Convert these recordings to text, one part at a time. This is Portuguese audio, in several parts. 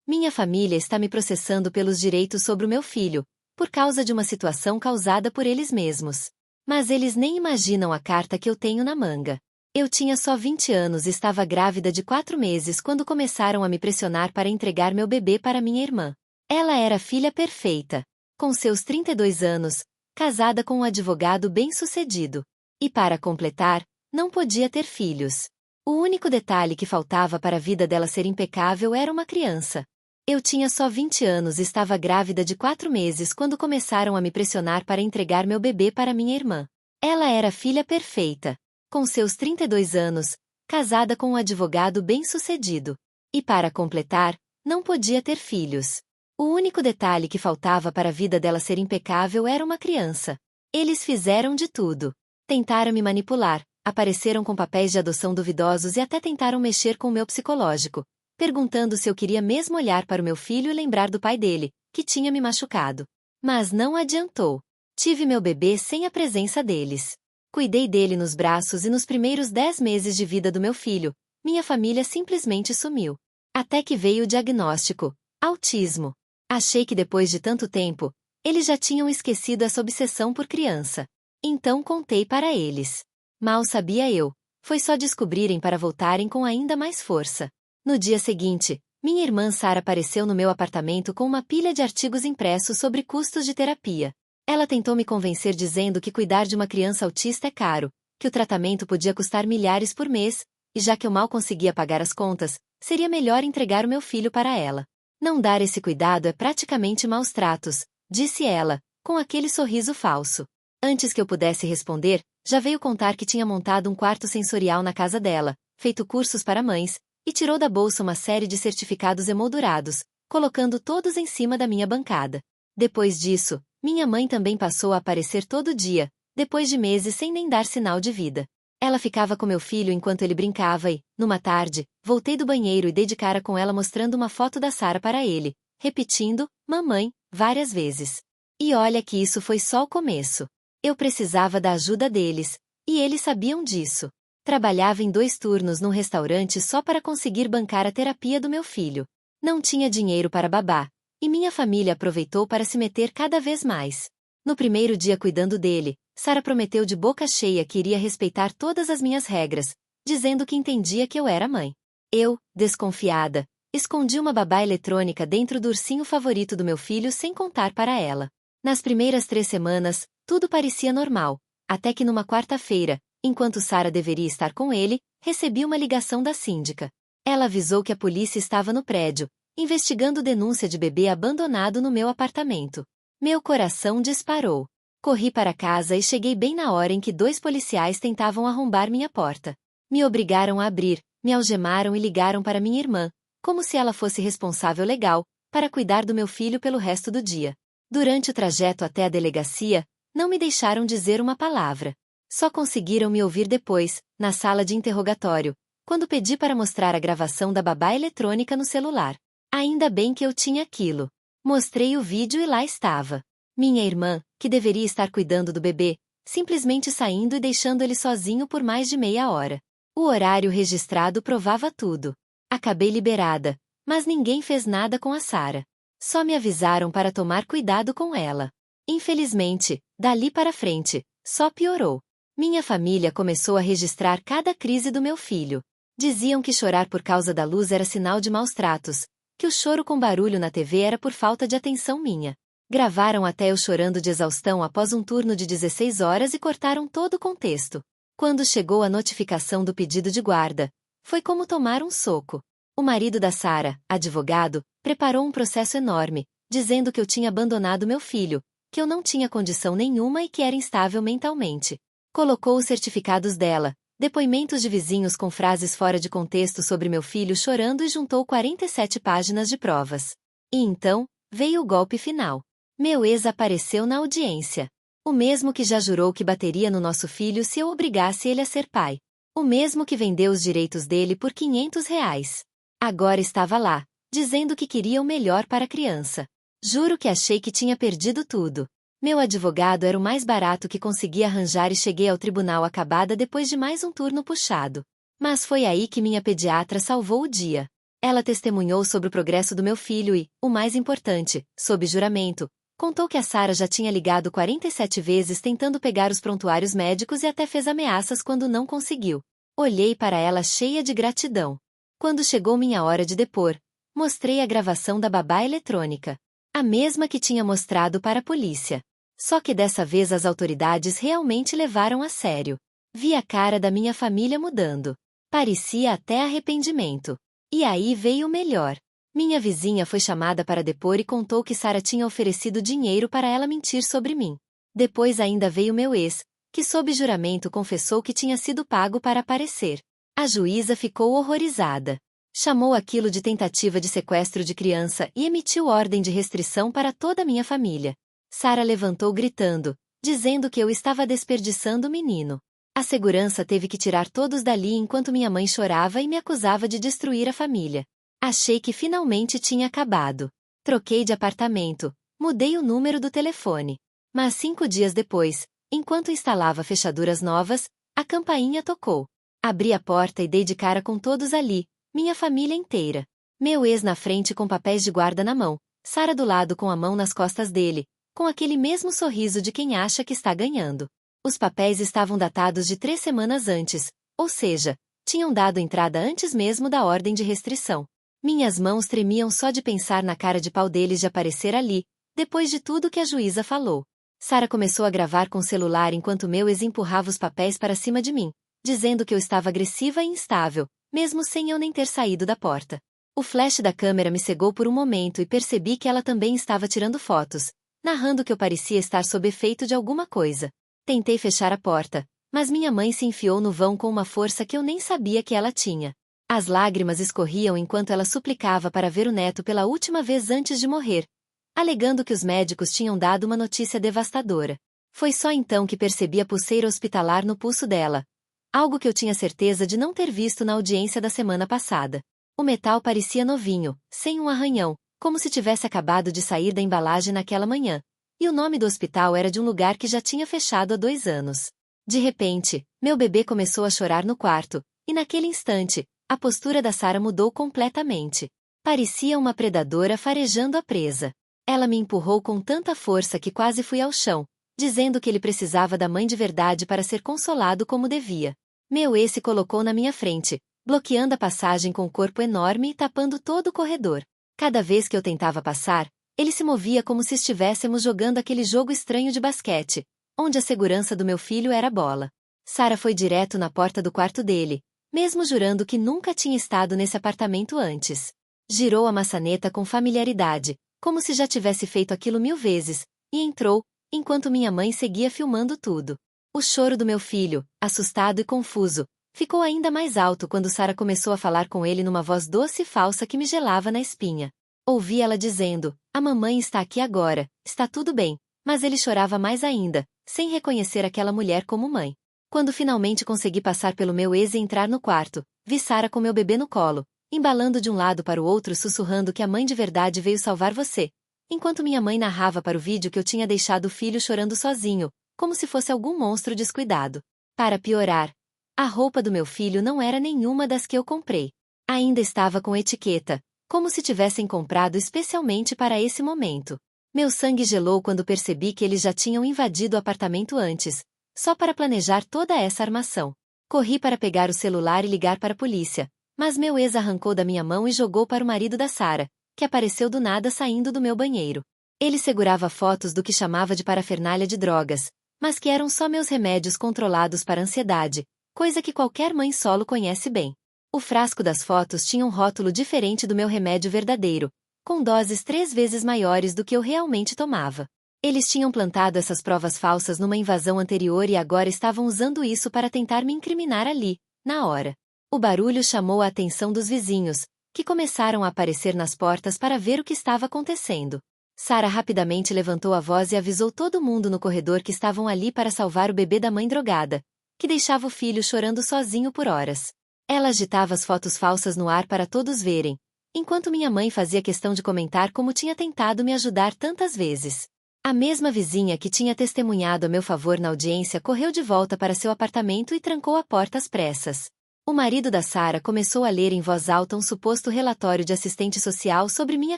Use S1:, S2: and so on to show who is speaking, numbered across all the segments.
S1: Minha família está me processando pelos direitos sobre o meu filho, por causa de uma situação causada por eles mesmos. Mas eles nem imaginam a carta que eu tenho na manga. Eu tinha só 20 anos e estava grávida de 4 meses quando começaram a me pressionar para entregar meu bebê para minha irmã. Ela era filha perfeita. Com seus 32 anos, casada com um advogado bem-sucedido. E para completar, não podia ter filhos. O único detalhe que faltava para a vida dela ser impecável era uma criança. Eu tinha só 20 anos e estava grávida de 4 meses quando começaram a me pressionar para entregar meu bebê para minha irmã. Ela era filha perfeita. Com seus 32 anos, casada com um advogado bem-sucedido. E para completar, não podia ter filhos. O único detalhe que faltava para a vida dela ser impecável era uma criança. Eles fizeram de tudo. Tentaram me manipular, apareceram com papéis de adoção duvidosos e até tentaram mexer com o meu psicológico, perguntando se eu queria mesmo olhar para o meu filho e lembrar do pai dele, que tinha me machucado. Mas não adiantou. Tive meu bebê sem a presença deles. Cuidei dele nos braços e nos primeiros 10 meses de vida do meu filho, minha família simplesmente sumiu. Até que veio o diagnóstico: autismo. Achei que depois de tanto tempo, eles já tinham esquecido essa obsessão por criança. Então contei para eles. Mal sabia eu. Foi só descobrirem para voltarem com ainda mais força. No dia seguinte, minha irmã Sara apareceu no meu apartamento com uma pilha de artigos impressos sobre custos de terapia. Ela tentou me convencer dizendo que cuidar de uma criança autista é caro, que o tratamento podia custar milhares por mês, e já que eu mal conseguia pagar as contas, seria melhor entregar o meu filho para ela. Não dar esse cuidado é praticamente maus tratos, disse ela, com aquele sorriso falso. Antes que eu pudesse responder, já veio contar que tinha montado um quarto sensorial na casa dela, feito cursos para mães, e tirou da bolsa uma série de certificados emoldurados, colocando todos em cima da minha bancada. Depois disso, minha mãe também passou a aparecer todo dia, depois de meses sem nem dar sinal de vida. Ela ficava com meu filho enquanto ele brincava e, numa tarde, voltei do banheiro e dei de cara com ela mostrando uma foto da Sara para ele, repetindo, mamãe, várias vezes. E olha que isso foi só o começo. Eu precisava da ajuda deles, e eles sabiam disso. Trabalhava em 2 turnos num restaurante só para conseguir bancar a terapia do meu filho. Não tinha dinheiro para babá, e minha família aproveitou para se meter cada vez mais. No primeiro dia cuidando dele, Sara prometeu de boca cheia que iria respeitar todas as minhas regras, dizendo que entendia que eu era mãe. Eu, desconfiada, escondi uma babá eletrônica dentro do ursinho favorito do meu filho sem contar para ela. Nas primeiras 3 semanas, tudo parecia normal, até que numa quarta-feira, enquanto Sara deveria estar com ele, recebi uma ligação da síndica. Ela avisou que a polícia estava no prédio, investigando denúncia de bebê abandonado no meu apartamento. Meu coração disparou. Corri para casa e cheguei bem na hora em que 2 policiais tentavam arrombar minha porta. Me obrigaram a abrir, me algemaram e ligaram para minha irmã, como se ela fosse responsável legal, para cuidar do meu filho pelo resto do dia. Durante o trajeto até a delegacia, não me deixaram dizer uma palavra. Só conseguiram me ouvir depois, na sala de interrogatório, quando pedi para mostrar a gravação da babá eletrônica no celular. Ainda bem que eu tinha aquilo. Mostrei o vídeo e lá estava. Minha irmã, que deveria estar cuidando do bebê, simplesmente saindo e deixando ele sozinho por mais de meia hora. O horário registrado provava tudo. Acabei liberada, mas ninguém fez nada com a Sara. Só me avisaram para tomar cuidado com ela. Infelizmente, dali para frente, só piorou. Minha família começou a registrar cada crise do meu filho. Diziam que chorar por causa da luz era sinal de maus tratos, que o choro com barulho na TV era por falta de atenção minha. Gravaram até eu chorando de exaustão após um turno de 16 horas e cortaram todo o contexto. Quando chegou a notificação do pedido de guarda, foi como tomar um soco. O marido da Sara, advogado, preparou um processo enorme, dizendo que eu tinha abandonado meu filho, que eu não tinha condição nenhuma e que era instável mentalmente. Colocou os certificados dela, depoimentos de vizinhos com frases fora de contexto sobre meu filho chorando e juntou 47 páginas de provas. E então, veio o golpe final. Meu ex apareceu na audiência. O mesmo que já jurou que bateria no nosso filho se eu obrigasse ele a ser pai. O mesmo que vendeu os direitos dele por R$ 500. Agora estava lá, dizendo que queria o melhor para a criança. Juro que achei que tinha perdido tudo. Meu advogado era o mais barato que conseguia arranjar e cheguei ao tribunal acabada depois de mais um turno puxado. Mas foi aí que minha pediatra salvou o dia. Ela testemunhou sobre o progresso do meu filho e, o mais importante, sob juramento, contou que a Sara já tinha ligado 47 vezes tentando pegar os prontuários médicos e até fez ameaças quando não conseguiu. Olhei para ela cheia de gratidão. Quando chegou minha hora de depor, mostrei a gravação da babá eletrônica. A mesma que tinha mostrado para a polícia. Só que dessa vez as autoridades realmente levaram a sério. Vi a cara da minha família mudando. Parecia até arrependimento. E aí veio o melhor. Minha vizinha foi chamada para depor e contou que Sara tinha oferecido dinheiro para ela mentir sobre mim. Depois ainda veio meu ex, que sob juramento confessou que tinha sido pago para aparecer. A juíza ficou horrorizada. Chamou aquilo de tentativa de sequestro de criança e emitiu ordem de restrição para toda a minha família. Sara levantou gritando, dizendo que eu estava desperdiçando o menino. A segurança teve que tirar todos dali enquanto minha mãe chorava e me acusava de destruir a família. Achei que finalmente tinha acabado. Troquei de apartamento, mudei o número do telefone. Mas 5 dias depois, enquanto instalava fechaduras novas, a campainha tocou. Abri a porta e dei de cara com todos ali, minha família inteira. Meu ex na frente com papéis de guarda na mão, Sara do lado com a mão nas costas dele, com aquele mesmo sorriso de quem acha que está ganhando. Os papéis estavam datados de 3 semanas antes, ou seja, tinham dado entrada antes mesmo da ordem de restrição. Minhas mãos tremiam só de pensar na cara de pau deles de aparecer ali, depois de tudo que a juíza falou. Sara começou a gravar com o celular enquanto meu ex empurrava os papéis para cima de mim, dizendo que eu estava agressiva e instável, mesmo sem eu nem ter saído da porta. O flash da câmera me cegou por um momento e percebi que ela também estava tirando fotos, narrando que eu parecia estar sob efeito de alguma coisa. Tentei fechar a porta, mas minha mãe se enfiou no vão com uma força que eu nem sabia que ela tinha. As lágrimas escorriam enquanto ela suplicava para ver o neto pela última vez antes de morrer, alegando que os médicos tinham dado uma notícia devastadora. Foi só então que percebi a pulseira hospitalar no pulso dela, algo que eu tinha certeza de não ter visto na audiência da semana passada. O metal parecia novinho, sem um arranhão, como se tivesse acabado de sair da embalagem naquela manhã. E o nome do hospital era de um lugar que já tinha fechado há 2 anos. De repente, meu bebê começou a chorar no quarto, e naquele instante, a postura da Sara mudou completamente. Parecia uma predadora farejando a presa. Ela me empurrou com tanta força que quase fui ao chão, dizendo que ele precisava da mãe de verdade para ser consolado como devia. Meu ex se colocou na minha frente, bloqueando a passagem com o corpo enorme e tapando todo o corredor. Cada vez que eu tentava passar, ele se movia como se estivéssemos jogando aquele jogo estranho de basquete, onde a segurança do meu filho era a bola. Sara foi direto na porta do quarto dele, mesmo jurando que nunca tinha estado nesse apartamento antes. Girou a maçaneta com familiaridade, como se já tivesse feito aquilo 1000 vezes, e entrou, enquanto minha mãe seguia filmando tudo. O choro do meu filho, assustado e confuso, ficou ainda mais alto quando Sara começou a falar com ele numa voz doce e falsa que me gelava na espinha. Ouvi ela dizendo, a mamãe está aqui agora, está tudo bem, mas ele chorava mais ainda, sem reconhecer aquela mulher como mãe. Quando finalmente consegui passar pelo meu ex e entrar no quarto, vi Sara com meu bebê no colo, embalando de um lado para o outro sussurrando que a mãe de verdade veio salvar você, enquanto minha mãe narrava para o vídeo que eu tinha deixado o filho chorando sozinho, como se fosse algum monstro descuidado. Para piorar, a roupa do meu filho não era nenhuma das que eu comprei. Ainda estava com etiqueta, como se tivessem comprado especialmente para esse momento. Meu sangue gelou quando percebi que eles já tinham invadido o apartamento antes, só para planejar toda essa armação. Corri para pegar o celular e ligar para a polícia, mas meu ex arrancou da minha mão e jogou para o marido da Sara, que apareceu do nada saindo do meu banheiro. Ele segurava fotos do que chamava de parafernália de drogas, mas que eram só meus remédios controlados para ansiedade, coisa que qualquer mãe solo conhece bem. O frasco das fotos tinha um rótulo diferente do meu remédio verdadeiro, com doses 3 vezes maiores do que eu realmente tomava. Eles tinham plantado essas provas falsas numa invasão anterior e agora estavam usando isso para tentar me incriminar ali, na hora. O barulho chamou a atenção dos vizinhos, que começaram a aparecer nas portas para ver o que estava acontecendo. Sara rapidamente levantou a voz e avisou todo mundo no corredor que estavam ali para salvar o bebê da mãe drogada, que deixava o filho chorando sozinho por horas. Ela agitava as fotos falsas no ar para todos verem, enquanto minha mãe fazia questão de comentar como tinha tentado me ajudar tantas vezes. A mesma vizinha que tinha testemunhado a meu favor na audiência correu de volta para seu apartamento e trancou a porta às pressas. O marido da Sara começou a ler em voz alta um suposto relatório de assistente social sobre minha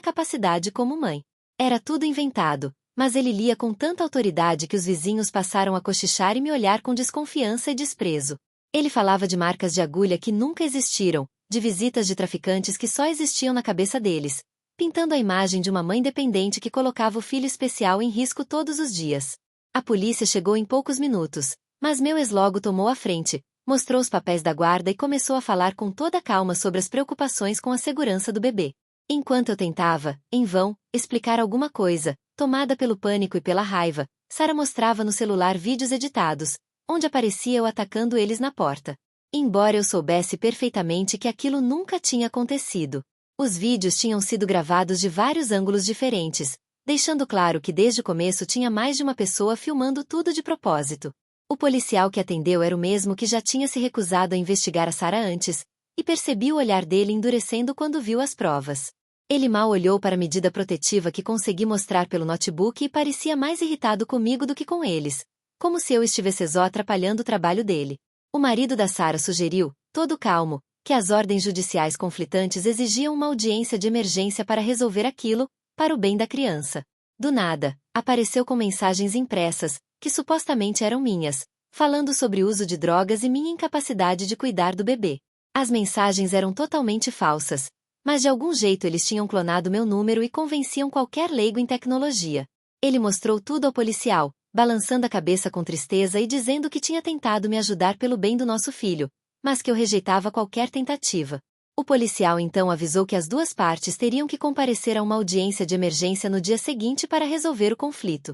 S1: capacidade como mãe. Era tudo inventado, mas ele lia com tanta autoridade que os vizinhos passaram a cochichar e me olhar com desconfiança e desprezo. Ele falava de marcas de agulha que nunca existiram, de visitas de traficantes que só existiam na cabeça deles, pintando a imagem de uma mãe dependente que colocava o filho especial em risco todos os dias. A polícia chegou em poucos minutos, mas meu ex logo tomou a frente, mostrou os papéis da guarda e começou a falar com toda a calma sobre as preocupações com a segurança do bebê. Enquanto eu tentava, em vão, explicar alguma coisa, tomada pelo pânico e pela raiva, Sara mostrava no celular vídeos editados, onde aparecia eu atacando eles na porta. Embora eu soubesse perfeitamente que aquilo nunca tinha acontecido. Os vídeos tinham sido gravados de vários ângulos diferentes, deixando claro que desde o começo tinha mais de uma pessoa filmando tudo de propósito. O policial que atendeu era o mesmo que já tinha se recusado a investigar a Sara antes, e percebi o olhar dele endurecendo quando viu as provas. Ele mal olhou para a medida protetiva que consegui mostrar pelo notebook e parecia mais irritado comigo do que com eles, como se eu estivesse só atrapalhando o trabalho dele. O marido da Sara sugeriu, todo calmo, que as ordens judiciais conflitantes exigiam uma audiência de emergência para resolver aquilo, para o bem da criança. Do nada, apareceu com mensagens impressas, que supostamente eram minhas, falando sobre o uso de drogas e minha incapacidade de cuidar do bebê. As mensagens eram totalmente falsas, mas de algum jeito eles tinham clonado meu número e convenciam qualquer leigo em tecnologia. Ele mostrou tudo ao policial, balançando a cabeça com tristeza e dizendo que tinha tentado me ajudar pelo bem do nosso filho, mas que eu rejeitava qualquer tentativa. O policial então avisou que as duas partes teriam que comparecer a uma audiência de emergência no dia seguinte para resolver o conflito.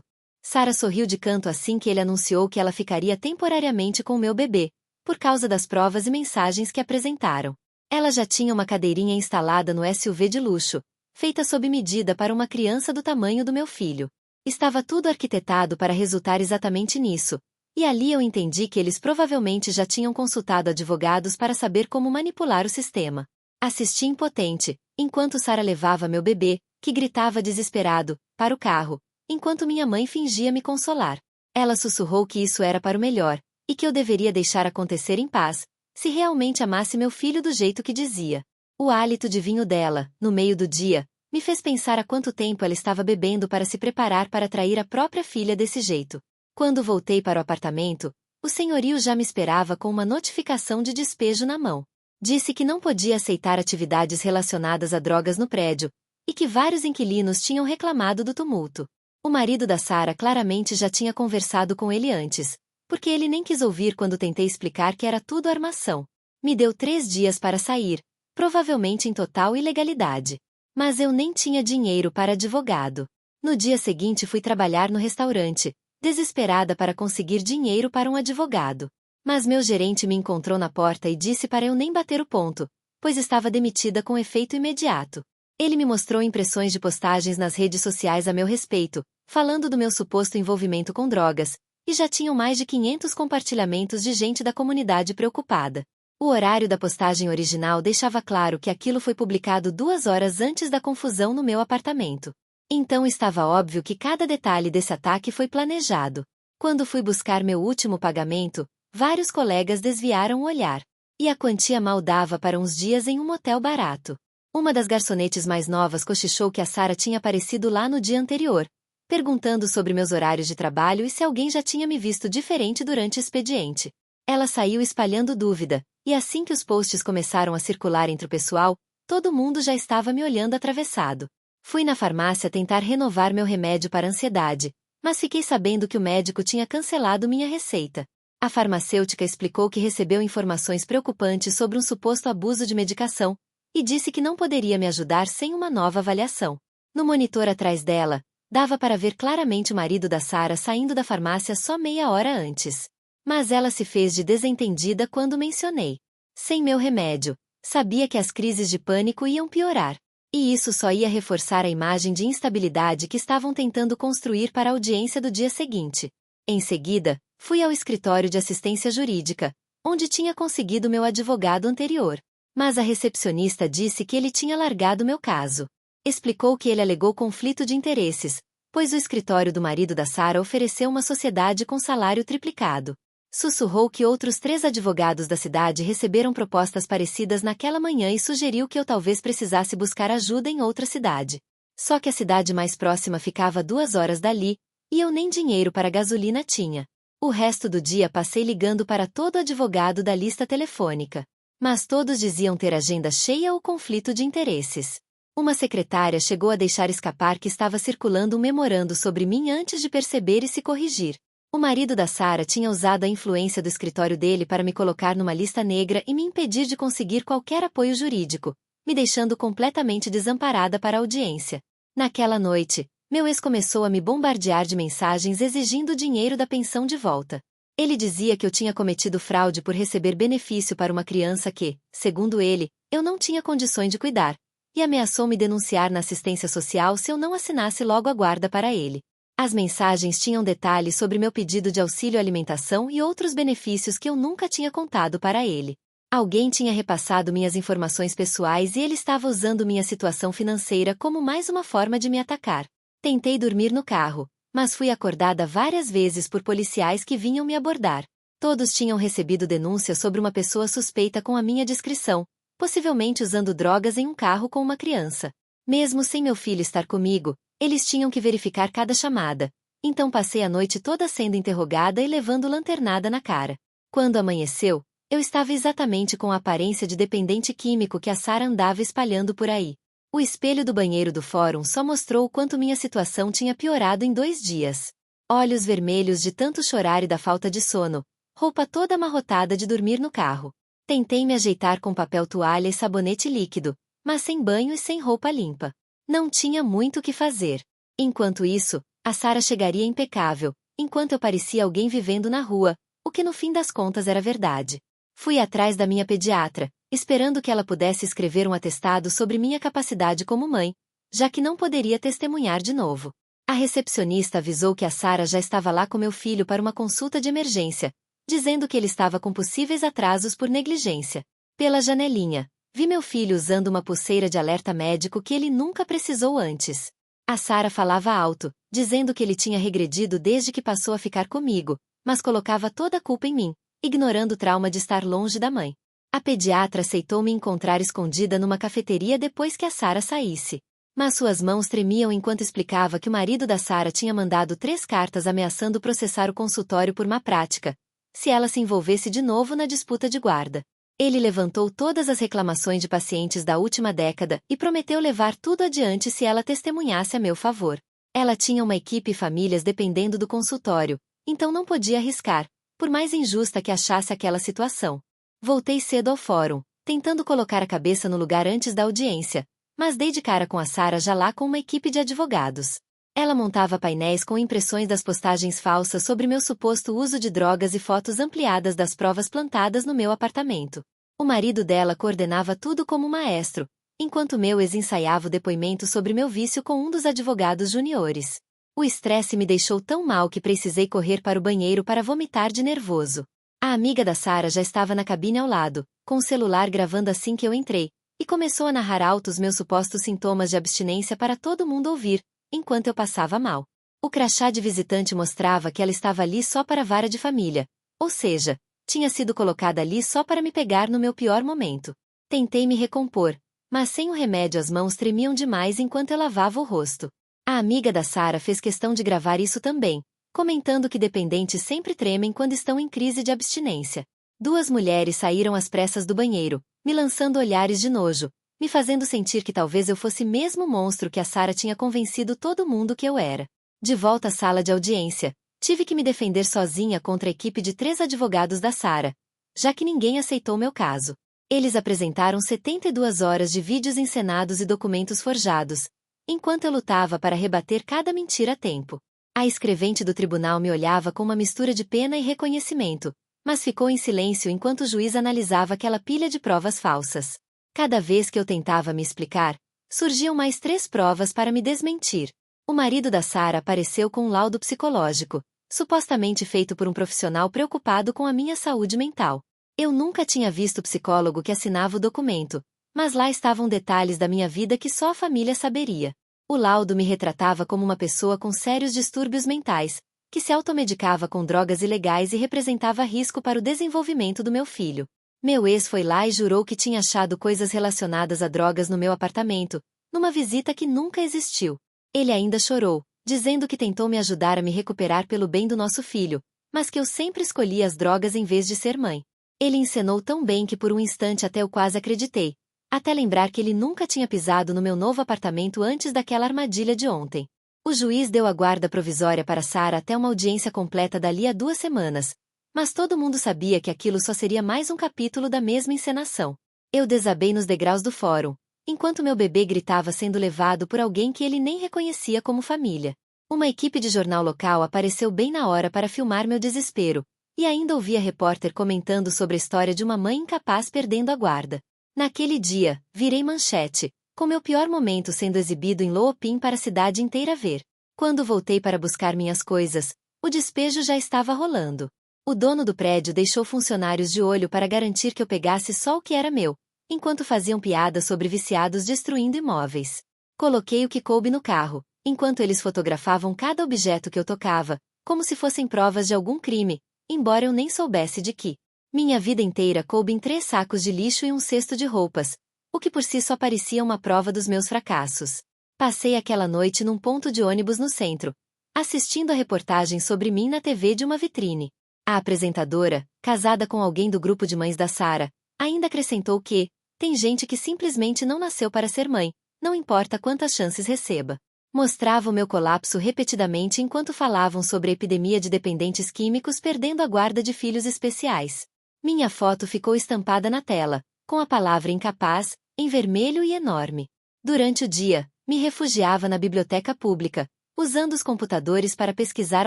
S1: Sara sorriu de canto assim que ele anunciou que ela ficaria temporariamente com o meu bebê, por causa das provas e mensagens que apresentaram. Ela já tinha uma cadeirinha instalada no SUV de luxo, feita sob medida para uma criança do tamanho do meu filho. Estava tudo arquitetado para resultar exatamente nisso, e ali eu entendi que eles provavelmente já tinham consultado advogados para saber como manipular o sistema. Assisti impotente, enquanto Sara levava meu bebê, que gritava desesperado, para o carro, enquanto minha mãe fingia me consolar. Ela sussurrou que isso era para o melhor, e que eu deveria deixar acontecer em paz, se realmente amasse meu filho do jeito que dizia. O hálito de vinho dela, no meio do dia, me fez pensar há quanto tempo ela estava bebendo para se preparar para trair a própria filha desse jeito. Quando voltei para o apartamento, o senhorio já me esperava com uma notificação de despejo na mão. Disse que não podia aceitar atividades relacionadas a drogas no prédio, e que vários inquilinos tinham reclamado do tumulto. O marido da Sara claramente já tinha conversado com ele antes, porque ele nem quis ouvir quando tentei explicar que era tudo armação. Me deu 3 dias para sair, provavelmente em total ilegalidade. Mas eu nem tinha dinheiro para advogado. No dia seguinte fui trabalhar no restaurante, desesperada para conseguir dinheiro para um advogado. Mas meu gerente me encontrou na porta e disse para eu nem bater o ponto, pois estava demitida com efeito imediato. Ele me mostrou impressões de postagens nas redes sociais a meu respeito, falando do meu suposto envolvimento com drogas, e já tinham mais de 500 compartilhamentos de gente da comunidade preocupada. O horário da postagem original deixava claro que aquilo foi publicado 2 horas antes da confusão no meu apartamento. Então estava óbvio que cada detalhe desse ataque foi planejado. Quando fui buscar meu último pagamento, vários colegas desviaram o olhar. E a quantia mal dava para uns dias em um motel barato. Uma das garçonetes mais novas cochichou que a Sara tinha aparecido lá no dia anterior, perguntando sobre meus horários de trabalho e se alguém já tinha me visto diferente durante o expediente. Ela saiu espalhando dúvida, e assim que os posts começaram a circular entre o pessoal, todo mundo já estava me olhando atravessado. Fui na farmácia tentar renovar meu remédio para ansiedade, mas fiquei sabendo que o médico tinha cancelado minha receita. A farmacêutica explicou que recebeu informações preocupantes sobre um suposto abuso de medicação, e disse que não poderia me ajudar sem uma nova avaliação. No monitor atrás dela, dava para ver claramente o marido da Sara saindo da farmácia só meia hora antes. Mas ela se fez de desentendida quando mencionei. Sem meu remédio, sabia que as crises de pânico iam piorar. E isso só ia reforçar a imagem de instabilidade que estavam tentando construir para a audiência do dia seguinte. Em seguida, fui ao escritório de assistência jurídica, onde tinha conseguido meu advogado anterior. Mas a recepcionista disse que ele tinha largado meu caso. Explicou que ele alegou conflito de interesses, pois o escritório do marido da Sara ofereceu uma sociedade com salário triplicado. Sussurrou que outros 3 advogados da cidade receberam propostas parecidas naquela manhã e sugeriu que eu talvez precisasse buscar ajuda em outra cidade. Só que a cidade mais próxima ficava a 2 horas dali, e eu nem dinheiro para gasolina tinha. O resto do dia passei ligando para todo advogado da lista telefônica. Mas todos diziam ter agenda cheia ou conflito de interesses. Uma secretária chegou a deixar escapar que estava circulando um memorando sobre mim antes de perceber e se corrigir. O marido da Sara tinha usado a influência do escritório dele para me colocar numa lista negra e me impedir de conseguir qualquer apoio jurídico, me deixando completamente desamparada para a audiência. Naquela noite, meu ex começou a me bombardear de mensagens exigindo dinheiro da pensão de volta. Ele dizia que eu tinha cometido fraude por receber benefício para uma criança que, segundo ele, eu não tinha condições de cuidar, e ameaçou me denunciar na assistência social se eu não assinasse logo a guarda para ele. As mensagens tinham detalhes sobre meu pedido de auxílio alimentação e outros benefícios que eu nunca tinha contado para ele. Alguém tinha repassado minhas informações pessoais e ele estava usando minha situação financeira como mais uma forma de me atacar. Tentei dormir no carro, mas fui acordada várias vezes por policiais que vinham me abordar. Todos tinham recebido denúncia sobre uma pessoa suspeita com a minha descrição, possivelmente usando drogas em um carro com uma criança. Mesmo sem meu filho estar comigo, eles tinham que verificar cada chamada, então passei a noite toda sendo interrogada e levando lanternada na cara. Quando amanheceu, eu estava exatamente com a aparência de dependente químico que a Sara andava espalhando por aí. O espelho do banheiro do fórum só mostrou o quanto minha situação tinha piorado em 2 dias. Olhos vermelhos de tanto chorar e da falta de sono, roupa toda amarrotada de dormir no carro. Tentei me ajeitar com papel toalha e sabonete líquido, mas sem banho e sem roupa limpa. Não tinha muito o que fazer. Enquanto isso, a Sara chegaria impecável, enquanto eu parecia alguém vivendo na rua, o que no fim das contas era verdade. Fui atrás da minha pediatra, esperando que ela pudesse escrever um atestado sobre minha capacidade como mãe, já que não poderia testemunhar de novo. A recepcionista avisou que a Sara já estava lá com meu filho para uma consulta de emergência, dizendo que ele estava com possíveis atrasos por negligência. Pela janelinha, vi meu filho usando uma pulseira de alerta médico que ele nunca precisou antes. A Sara falava alto, dizendo que ele tinha regredido desde que passou a ficar comigo, mas colocava toda a culpa em mim, ignorando o trauma de estar longe da mãe. A pediatra aceitou me encontrar escondida numa cafeteria depois que a Sara saísse. Mas suas mãos tremiam enquanto explicava que o marido da Sara tinha mandado 3 cartas ameaçando processar o consultório por má prática, se ela se envolvesse de novo na disputa de guarda. Ele levantou todas as reclamações de pacientes da última década e prometeu levar tudo adiante se ela testemunhasse a meu favor. Ela tinha uma equipe e famílias dependendo do consultório, então não podia arriscar, por mais injusta que achasse aquela situação. Voltei cedo ao fórum, tentando colocar a cabeça no lugar antes da audiência, mas dei de cara com a Sara já lá com uma equipe de advogados. Ela montava painéis com impressões das postagens falsas sobre meu suposto uso de drogas e fotos ampliadas das provas plantadas no meu apartamento. O marido dela coordenava tudo como maestro, enquanto meu ex ensaiava o depoimento sobre meu vício com um dos advogados juniores. O estresse me deixou tão mal que precisei correr para o banheiro para vomitar de nervoso. A amiga da Sara já estava na cabine ao lado, com o celular gravando assim que eu entrei, e começou a narrar alto os meus supostos sintomas de abstinência para todo mundo ouvir, enquanto eu passava mal. O crachá de visitante mostrava que ela estava ali só para vara de família, ou seja, tinha sido colocada ali só para me pegar no meu pior momento. Tentei me recompor, mas sem o remédio as mãos tremiam demais enquanto eu lavava o rosto. A amiga da Sara fez questão de gravar isso também, comentando que dependentes sempre tremem quando estão em crise de abstinência. 2 mulheres saíram às pressas do banheiro, me lançando olhares de nojo, me fazendo sentir que talvez eu fosse mesmo o monstro que a Sara tinha convencido todo mundo que eu era. De volta à sala de audiência, tive que me defender sozinha contra a equipe de 3 advogados da Sara, já que ninguém aceitou meu caso. Eles apresentaram 72 horas de vídeos encenados e documentos forjados, enquanto eu lutava para rebater cada mentira a tempo. A escrevente do tribunal me olhava com uma mistura de pena e reconhecimento, mas ficou em silêncio enquanto o juiz analisava aquela pilha de provas falsas. Cada vez que eu tentava me explicar, surgiam mais 3 provas para me desmentir. O marido da Sara apareceu com um laudo psicológico, supostamente feito por um profissional preocupado com a minha saúde mental. Eu nunca tinha visto psicólogo que assinava o documento, mas lá estavam detalhes da minha vida que só a família saberia. O laudo me retratava como uma pessoa com sérios distúrbios mentais, que se automedicava com drogas ilegais e representava risco para o desenvolvimento do meu filho. Meu ex foi lá e jurou que tinha achado coisas relacionadas a drogas no meu apartamento, numa visita que nunca existiu. Ele ainda chorou, dizendo que tentou me ajudar a me recuperar pelo bem do nosso filho, mas que eu sempre escolhia as drogas em vez de ser mãe. Ele encenou tão bem que por um instante até eu quase acreditei, até lembrar que ele nunca tinha pisado no meu novo apartamento antes daquela armadilha de ontem. O juiz deu a guarda provisória para Sarah até uma audiência completa dali a 2 semanas, mas todo mundo sabia que aquilo só seria mais um capítulo da mesma encenação. Eu desabei nos degraus do fórum, enquanto meu bebê gritava sendo levado por alguém que ele nem reconhecia como família. Uma equipe de jornal local apareceu bem na hora para filmar meu desespero, e ainda ouvi a repórter comentando sobre a história de uma mãe incapaz perdendo a guarda. Naquele dia, virei manchete, com meu pior momento sendo exibido em Loopin para a cidade inteira ver. Quando voltei para buscar minhas coisas, o despejo já estava rolando. O dono do prédio deixou funcionários de olho para garantir que eu pegasse só o que era meu, enquanto faziam piadas sobre viciados destruindo imóveis. Coloquei o que coube no carro, enquanto eles fotografavam cada objeto que eu tocava, como se fossem provas de algum crime, embora eu nem soubesse de que. Minha vida inteira coube em 3 sacos de lixo e um cesto de roupas, o que por si só parecia uma prova dos meus fracassos. Passei aquela noite num ponto de ônibus no centro, assistindo a reportagem sobre mim na TV de uma vitrine. A apresentadora, casada com alguém do grupo de mães da Sarah, ainda acrescentou que tem gente que simplesmente não nasceu para ser mãe, não importa quantas chances receba. Mostrava o meu colapso repetidamente enquanto falavam sobre a epidemia de dependentes químicos perdendo a guarda de filhos especiais. Minha foto ficou estampada na tela, com a palavra incapaz, em vermelho e enorme. Durante o dia, me refugiava na biblioteca pública, usando os computadores para pesquisar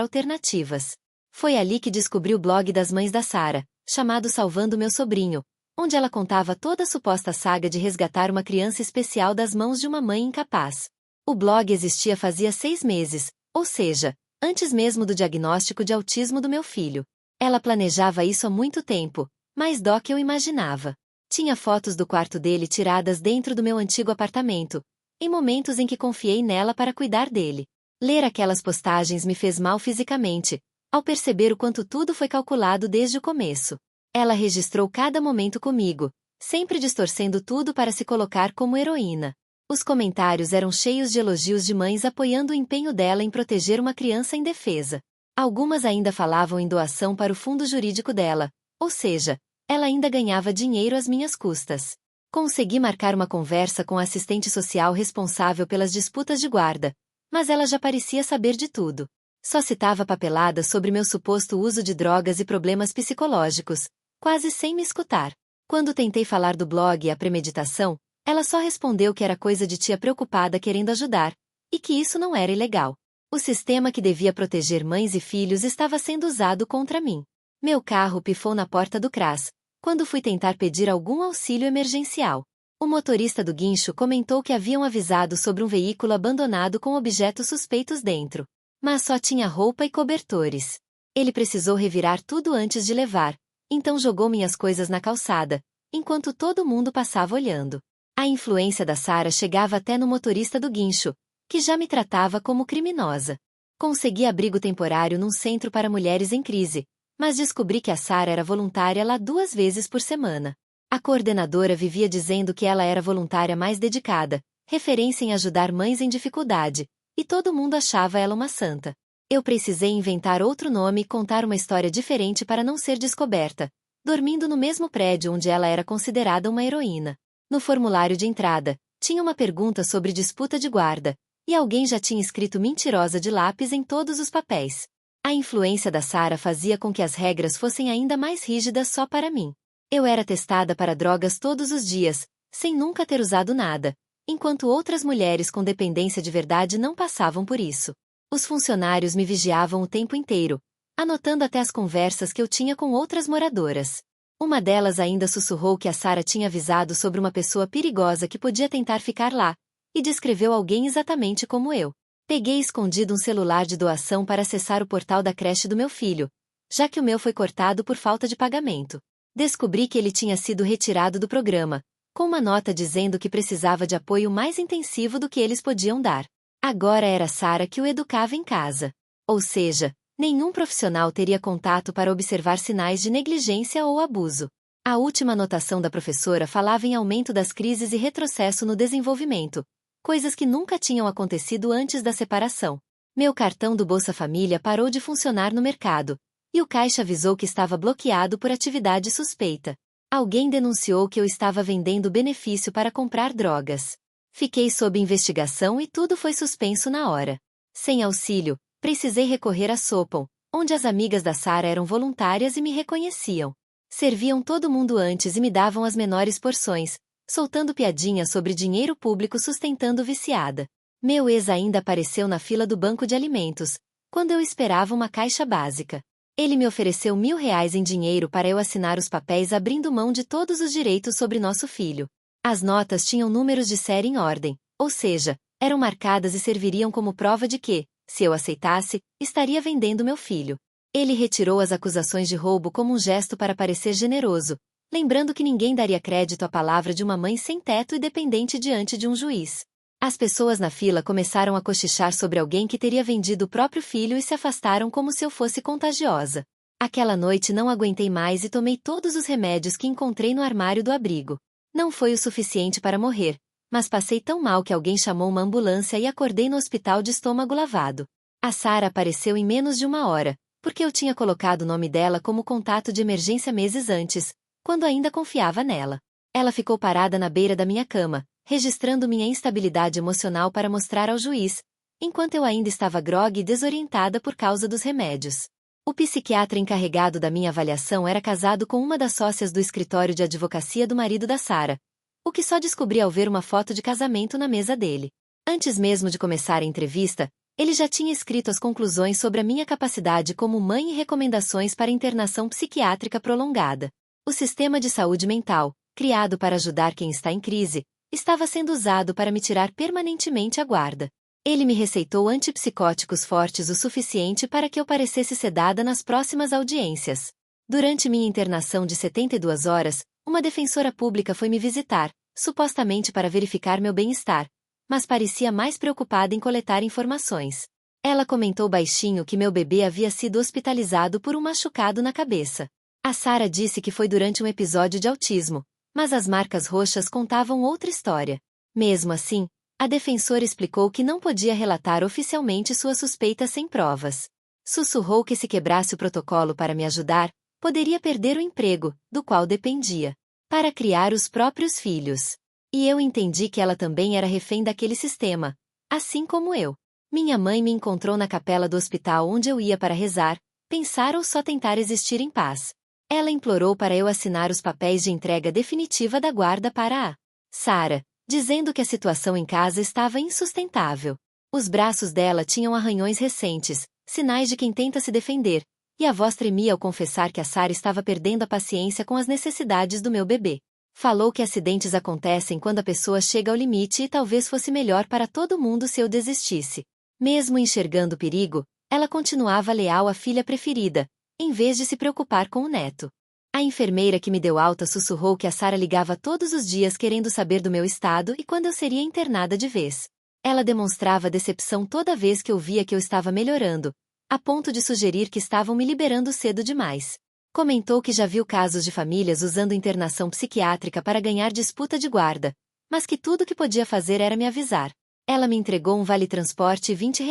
S1: alternativas. Foi ali que descobri o blog das mães da Sarah, chamado Salvando Meu Sobrinho, onde ela contava toda a suposta saga de resgatar uma criança especial das mãos de uma mãe incapaz. O blog existia fazia 6 meses, ou seja, antes mesmo do diagnóstico de autismo do meu filho. Ela planejava isso há muito tempo, mais do que eu imaginava. Tinha fotos do quarto dele tiradas dentro do meu antigo apartamento, em momentos em que confiei nela para cuidar dele. Ler aquelas postagens me fez mal fisicamente, ao perceber o quanto tudo foi calculado desde o começo. Ela registrou cada momento comigo, sempre distorcendo tudo para se colocar como heroína. Os comentários eram cheios de elogios de mães apoiando o empenho dela em proteger uma criança indefesa. Algumas ainda falavam em doação para o fundo jurídico dela, ou seja, ela ainda ganhava dinheiro às minhas custas. Consegui marcar uma conversa com a assistente social responsável pelas disputas de guarda, mas ela já parecia saber de tudo. Só citava papeladas sobre meu suposto uso de drogas e problemas psicológicos, quase sem me escutar. Quando tentei falar do blog e a premeditação, ela só respondeu que era coisa de tia preocupada querendo ajudar, e que isso não era ilegal. O sistema que devia proteger mães e filhos estava sendo usado contra mim. Meu carro pifou na porta do CRAS, quando fui tentar pedir algum auxílio emergencial. O motorista do guincho comentou que haviam avisado sobre um veículo abandonado com objetos suspeitos dentro. Mas só tinha roupa e cobertores. Ele precisou revirar tudo antes de levar, então jogou minhas coisas na calçada, enquanto todo mundo passava olhando. A influência da Sarah chegava até no motorista do guincho, que já me tratava como criminosa. Consegui abrigo temporário num centro para mulheres em crise, mas descobri que a Sarah era voluntária lá 2 vezes por semana. A coordenadora vivia dizendo que ela era voluntária mais dedicada, referência em ajudar mães em dificuldade, e todo mundo achava ela uma santa. Eu precisei inventar outro nome e contar uma história diferente para não ser descoberta, dormindo no mesmo prédio onde ela era considerada uma heroína. No formulário de entrada, tinha uma pergunta sobre disputa de guarda, e alguém já tinha escrito mentirosa de lápis em todos os papéis. A influência da Sarah fazia com que as regras fossem ainda mais rígidas só para mim. Eu era testada para drogas todos os dias, sem nunca ter usado nada, enquanto outras mulheres com dependência de verdade não passavam por isso. Os funcionários me vigiavam o tempo inteiro, anotando até as conversas que eu tinha com outras moradoras. Uma delas ainda sussurrou que a Sarah tinha avisado sobre uma pessoa perigosa que podia tentar ficar lá, e descreveu alguém exatamente como eu. Peguei escondido um celular de doação para acessar o portal da creche do meu filho, já que o meu foi cortado por falta de pagamento. Descobri que ele tinha sido retirado do programa, com uma nota dizendo que precisava de apoio mais intensivo do que eles podiam dar. Agora era Sarah que o educava em casa. Ou seja, Nenhum profissional teria contato para observar sinais de negligência ou abuso. A última anotação da professora falava em aumento das crises e retrocesso no desenvolvimento, coisas que nunca tinham acontecido antes da separação. Meu cartão do Bolsa Família parou de funcionar no mercado, e o caixa avisou que estava bloqueado por atividade suspeita. Alguém denunciou que eu estava vendendo benefício para comprar drogas. Fiquei sob investigação e tudo foi suspenso na hora. Sem auxílio, precisei recorrer à Sopon, onde as amigas da Sara eram voluntárias e me reconheciam. Serviam todo mundo antes e me davam as menores porções, soltando piadinhas sobre dinheiro público sustentando viciada. Meu ex ainda apareceu na fila do banco de alimentos, quando eu esperava uma caixa básica. Ele me ofereceu R$ 1.000 em dinheiro para eu assinar os papéis abrindo mão de todos os direitos sobre nosso filho. As notas tinham números de série em ordem, ou seja, eram marcadas e serviriam como prova de que, se eu aceitasse, estaria vendendo meu filho. Ele retirou as acusações de roubo como um gesto para parecer generoso, lembrando que ninguém daria crédito à palavra de uma mãe sem teto e dependente diante de um juiz. As pessoas na fila começaram a cochichar sobre alguém que teria vendido o próprio filho e se afastaram como se eu fosse contagiosa. Aquela noite não aguentei mais e tomei todos os remédios que encontrei no armário do abrigo. Não foi o suficiente para morrer, mas passei tão mal que alguém chamou uma ambulância e acordei no hospital de estômago lavado. A Sara apareceu em menos de 1 hora, porque eu tinha colocado o nome dela como contato de emergência meses antes, quando ainda confiava nela. Ela ficou parada na beira da minha cama, registrando minha instabilidade emocional para mostrar ao juiz, enquanto eu ainda estava grogue e desorientada por causa dos remédios. O psiquiatra encarregado da minha avaliação era casado com uma das sócias do escritório de advocacia do marido da Sara, o que só descobri ao ver uma foto de casamento na mesa dele. Antes mesmo de começar a entrevista, ele já tinha escrito as conclusões sobre a minha capacidade como mãe e recomendações para internação psiquiátrica prolongada. O sistema de saúde mental, criado para ajudar quem está em crise, estava sendo usado para me tirar permanentemente a guarda. Ele me receitou antipsicóticos fortes o suficiente para que eu parecesse sedada nas próximas audiências. Durante minha internação de 72 horas, uma defensora pública foi me visitar, supostamente para verificar meu bem-estar, mas parecia mais preocupada em coletar informações. Ela comentou baixinho que meu bebê havia sido hospitalizado por um machucado na cabeça. A Sara disse que foi durante um episódio de autismo, mas as marcas roxas contavam outra história. Mesmo assim, a defensora explicou que não podia relatar oficialmente sua suspeita sem provas. Sussurrou que se quebrasse o protocolo para me ajudar, poderia perder o emprego, do qual dependia, para criar os próprios filhos. E eu entendi que ela também era refém daquele sistema, assim como eu. Minha mãe me encontrou na capela do hospital onde eu ia para rezar, pensar ou só tentar existir em paz. Ela implorou para eu assinar os papéis de entrega definitiva da guarda para a Sara, dizendo que a situação em casa estava insustentável. Os braços dela tinham arranhões recentes, sinais de quem tenta se defender, e a voz tremia ao confessar que a Sara estava perdendo a paciência com as necessidades do meu bebê. Falou que acidentes acontecem quando a pessoa chega ao limite e talvez fosse melhor para todo mundo se eu desistisse. Mesmo enxergando o perigo, ela continuava leal à filha preferida, em vez de se preocupar com o neto. A enfermeira que me deu alta sussurrou que a Sara ligava todos os dias querendo saber do meu estado e quando eu seria internada de vez. Ela demonstrava decepção toda vez que eu via que eu estava melhorando, a ponto de sugerir que estavam me liberando cedo demais. Comentou que já viu casos de famílias usando internação psiquiátrica para ganhar disputa de guarda, mas que tudo que podia fazer era me avisar. Ela me entregou um vale-transporte e R$ 20,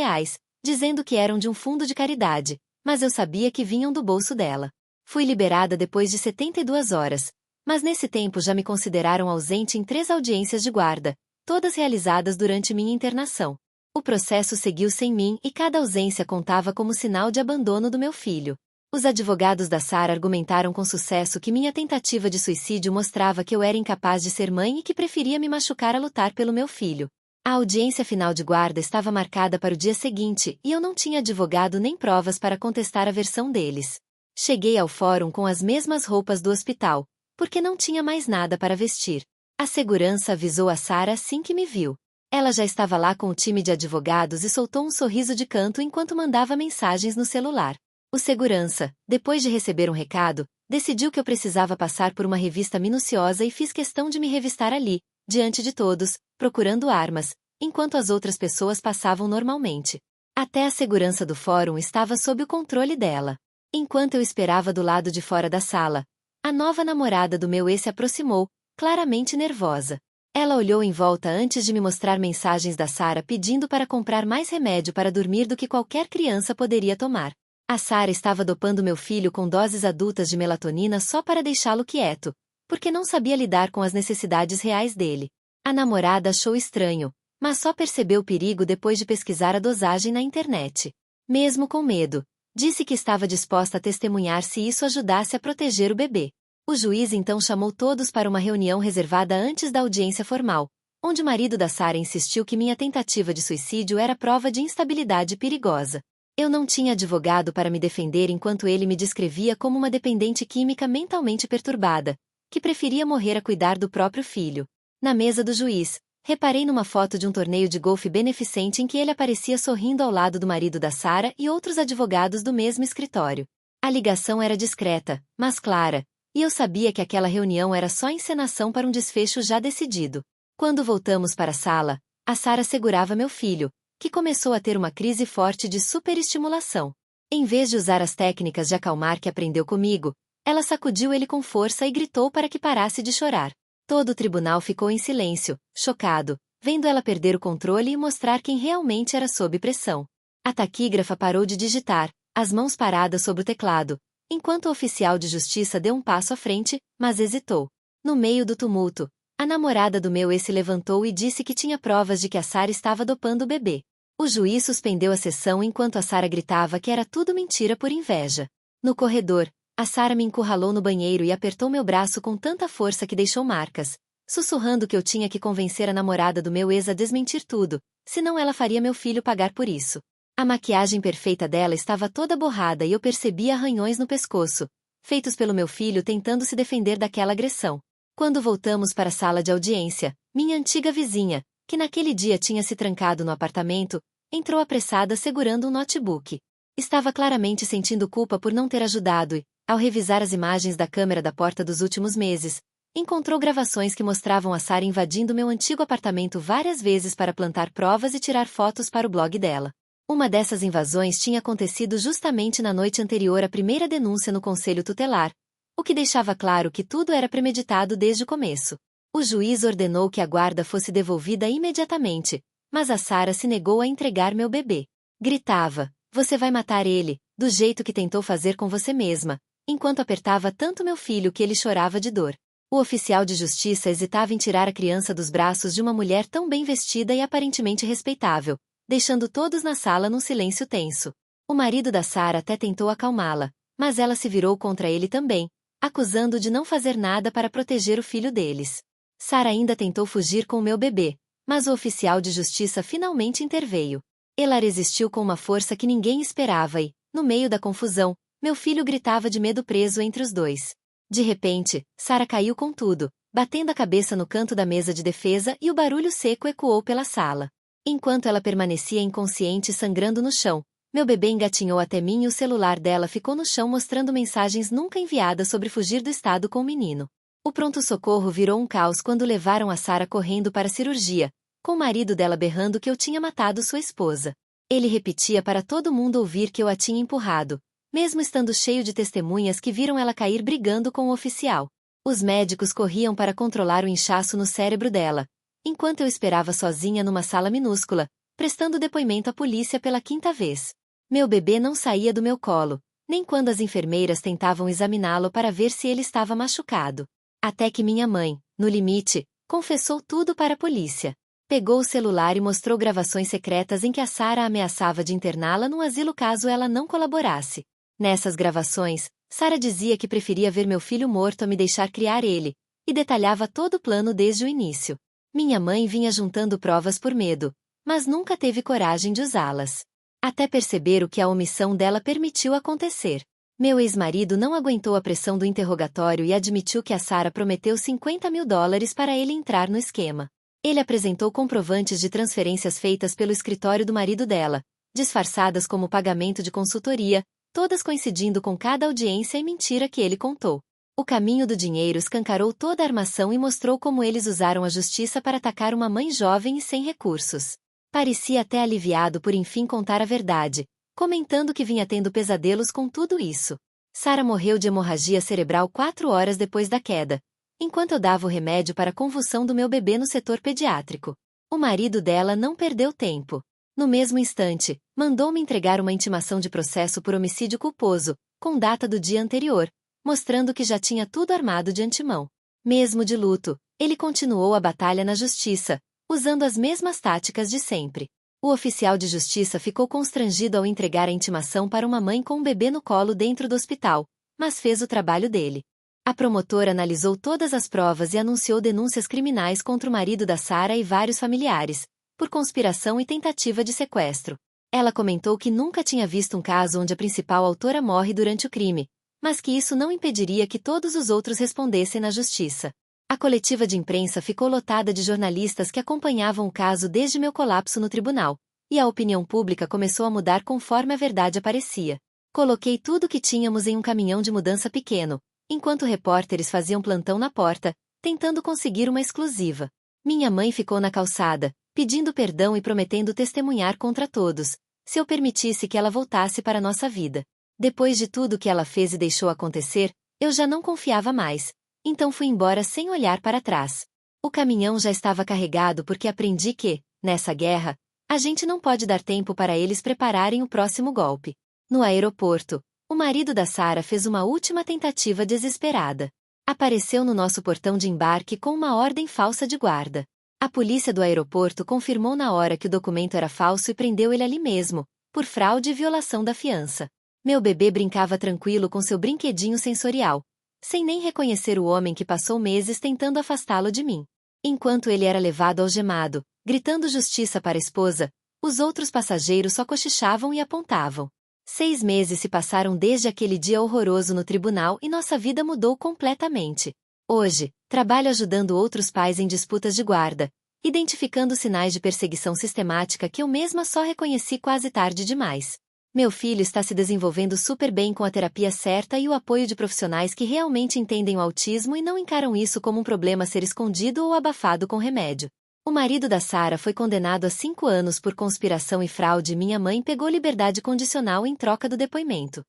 S1: dizendo que eram de um fundo de caridade, mas eu sabia que vinham do bolso dela. Fui liberada depois de 72 horas, mas nesse tempo já me consideraram ausente em 3 audiências de guarda, todas realizadas durante minha internação. O processo seguiu sem mim e cada ausência contava como sinal de abandono do meu filho. Os advogados da Sara argumentaram com sucesso que minha tentativa de suicídio mostrava que eu era incapaz de ser mãe e que preferia me machucar a lutar pelo meu filho. A audiência final de guarda estava marcada para o dia seguinte e eu não tinha advogado nem provas para contestar a versão deles. Cheguei ao fórum com as mesmas roupas do hospital, porque não tinha mais nada para vestir. A segurança avisou a Sara assim que me viu. Ela já estava lá com o time de advogados e soltou um sorriso de canto enquanto mandava mensagens no celular. O segurança, depois de receber um recado, decidiu que eu precisava passar por uma revista minuciosa e fiz questão de me revistar ali, diante de todos, procurando armas, enquanto as outras pessoas passavam normalmente. Até a segurança do fórum estava sob o controle dela. Enquanto eu esperava do lado de fora da sala, a nova namorada do meu ex se aproximou, claramente nervosa. Ela olhou em volta antes de me mostrar mensagens da Sarah pedindo para comprar mais remédio para dormir do que qualquer criança poderia tomar. A Sarah estava dopando meu filho com doses adultas de melatonina só para deixá-lo quieto, porque não sabia lidar com as necessidades reais dele. A namorada achou estranho, mas só percebeu o perigo depois de pesquisar a dosagem na internet. Mesmo com medo, disse que estava disposta a testemunhar se isso ajudasse a proteger o bebê. O juiz então chamou todos para uma reunião reservada antes da audiência formal, onde o marido da Sarah insistiu que minha tentativa de suicídio era prova de instabilidade perigosa. Eu não tinha advogado para me defender enquanto ele me descrevia como uma dependente química mentalmente perturbada, que preferia morrer a cuidar do próprio filho. Na mesa do juiz, reparei numa foto de um torneio de golfe beneficente em que ele aparecia sorrindo ao lado do marido da Sarah e outros advogados do mesmo escritório. A ligação era discreta, mas clara, e eu sabia que aquela reunião era só encenação para um desfecho já decidido. Quando voltamos para a sala, a Sarah segurava meu filho, que começou a ter uma crise forte de superestimulação. Em vez de usar as técnicas de acalmar que aprendeu comigo, ela sacudiu ele com força e gritou para que parasse de chorar. Todo o tribunal ficou em silêncio, chocado, vendo ela perder o controle e mostrar quem realmente era sob pressão. A taquígrafa parou de digitar, as mãos paradas sobre o teclado, enquanto o oficial de justiça deu um passo à frente, mas hesitou. No meio do tumulto, a namorada do meu ex se levantou e disse que tinha provas de que a Sarah estava dopando o bebê. O juiz suspendeu a sessão enquanto a Sarah gritava que era tudo mentira por inveja. No corredor, a Sarah me encurralou no banheiro e apertou meu braço com tanta força que deixou marcas, sussurrando que eu tinha que convencer a namorada do meu ex a desmentir tudo, senão ela faria meu filho pagar por isso. A maquiagem perfeita dela estava toda borrada e eu percebia arranhões no pescoço, feitos pelo meu filho tentando se defender daquela agressão. Quando voltamos para a sala de audiência, minha antiga vizinha, que naquele dia tinha se trancado no apartamento, entrou apressada segurando um notebook. Estava claramente sentindo culpa por não ter ajudado e, ao revisar as imagens da câmera da porta dos últimos meses, encontrou gravações que mostravam a Sarah invadindo meu antigo apartamento várias vezes para plantar provas e tirar fotos para o blog dela. Uma dessas invasões tinha acontecido justamente na noite anterior à primeira denúncia no conselho tutelar, o que deixava claro que tudo era premeditado desde o começo. O juiz ordenou que a guarda fosse devolvida imediatamente, mas a Sarah se negou a entregar meu bebê. Gritava, "Você vai matar ele, do jeito que tentou fazer com você mesma", enquanto apertava tanto meu filho que ele chorava de dor. O oficial de justiça hesitava em tirar a criança dos braços de uma mulher tão bem vestida e aparentemente respeitável, deixando todos na sala num silêncio tenso. O marido da Sarah até tentou acalmá-la, mas ela se virou contra ele também, acusando-o de não fazer nada para proteger o filho deles. Sarah ainda tentou fugir com o meu bebê, mas o oficial de justiça finalmente interveio. Ela resistiu com uma força que ninguém esperava e, no meio da confusão, meu filho gritava de medo preso entre os dois. De repente, Sarah caiu com tudo, batendo a cabeça no canto da mesa de defesa e o barulho seco ecoou pela sala. Enquanto ela permanecia inconsciente e sangrando no chão, meu bebê engatinhou até mim e o celular dela ficou no chão mostrando mensagens nunca enviadas sobre fugir do estado com o menino. O pronto-socorro virou um caos quando levaram a Sarah correndo para a cirurgia, com o marido dela berrando que eu tinha matado sua esposa. Ele repetia para todo mundo ouvir que eu a tinha empurrado, mesmo estando cheio de testemunhas que viram ela cair brigando com o oficial. Os médicos corriam para controlar o inchaço no cérebro dela, enquanto eu esperava sozinha numa sala minúscula, prestando depoimento à polícia pela 5ª vez. Meu bebê não saía do meu colo, nem quando as enfermeiras tentavam examiná-lo para ver se ele estava machucado. Até que minha mãe, no limite, confessou tudo para a polícia. Pegou o celular e mostrou gravações secretas em que a Sarah ameaçava de interná-la num asilo caso ela não colaborasse. Nessas gravações, Sarah dizia que preferia ver meu filho morto a me deixar criar ele, e detalhava todo o plano desde o início. Minha mãe vinha juntando provas por medo, mas nunca teve coragem de usá-las. Até perceber o que a omissão dela permitiu acontecer. Meu ex-marido não aguentou a pressão do interrogatório e admitiu que a Sarah prometeu $50.000 para ele entrar no esquema. Ele apresentou comprovantes de transferências feitas pelo escritório do marido dela, disfarçadas como pagamento de consultoria, todas coincidindo com cada audiência e mentira que ele contou. O caminho do dinheiro escancarou toda a armação e mostrou como eles usaram a justiça para atacar uma mãe jovem e sem recursos. Parecia até aliviado por enfim contar a verdade, comentando que vinha tendo pesadelos com tudo isso. Sara morreu de hemorragia cerebral 4 horas depois da queda, enquanto eu dava o remédio para a convulsão do meu bebê no setor pediátrico. O marido dela não perdeu tempo. No mesmo instante, mandou-me entregar uma intimação de processo por homicídio culposo, com data do dia anterior, mostrando que já tinha tudo armado de antemão. Mesmo de luto, ele continuou a batalha na justiça, usando as mesmas táticas de sempre. O oficial de justiça ficou constrangido ao entregar a intimação para uma mãe com um bebê no colo dentro do hospital, mas fez o trabalho dele. A promotora analisou todas as provas e anunciou denúncias criminais contra o marido da Sara e vários familiares, por conspiração e tentativa de sequestro. Ela comentou que nunca tinha visto um caso onde a principal autora morre durante o crime, mas que isso não impediria que todos os outros respondessem na justiça. A coletiva de imprensa ficou lotada de jornalistas que acompanhavam o caso desde meu colapso no tribunal, e a opinião pública começou a mudar conforme a verdade aparecia. Coloquei tudo o que tínhamos em um caminhão de mudança pequeno, enquanto repórteres faziam plantão na porta, tentando conseguir uma exclusiva. Minha mãe ficou na calçada, pedindo perdão e prometendo testemunhar contra todos, se eu permitisse que ela voltasse para nossa vida. Depois de tudo que ela fez e deixou acontecer, eu já não confiava mais. Então fui embora sem olhar para trás. O caminhão já estava carregado porque aprendi que, nessa guerra, a gente não pode dar tempo para eles prepararem o próximo golpe. No aeroporto, o marido da Sara fez uma última tentativa desesperada. Apareceu no nosso portão de embarque com uma ordem falsa de guarda. A polícia do aeroporto confirmou na hora que o documento era falso e prendeu ele ali mesmo, por fraude e violação da fiança. Meu bebê brincava tranquilo com seu brinquedinho sensorial, sem nem reconhecer o homem que passou meses tentando afastá-lo de mim. Enquanto ele era levado algemado, gritando justiça para a esposa, os outros passageiros só cochichavam e apontavam. 6 meses se passaram desde aquele dia horroroso no tribunal e nossa vida mudou completamente. Hoje, trabalho ajudando outros pais em disputas de guarda, identificando sinais de perseguição sistemática que eu mesma só reconheci quase tarde demais. Meu filho está se desenvolvendo super bem com a terapia certa e o apoio de profissionais que realmente entendem o autismo e não encaram isso como um problema a ser escondido ou abafado com remédio. O marido da Sara foi condenado a 5 anos por conspiração e fraude e minha mãe pegou liberdade condicional em troca do depoimento.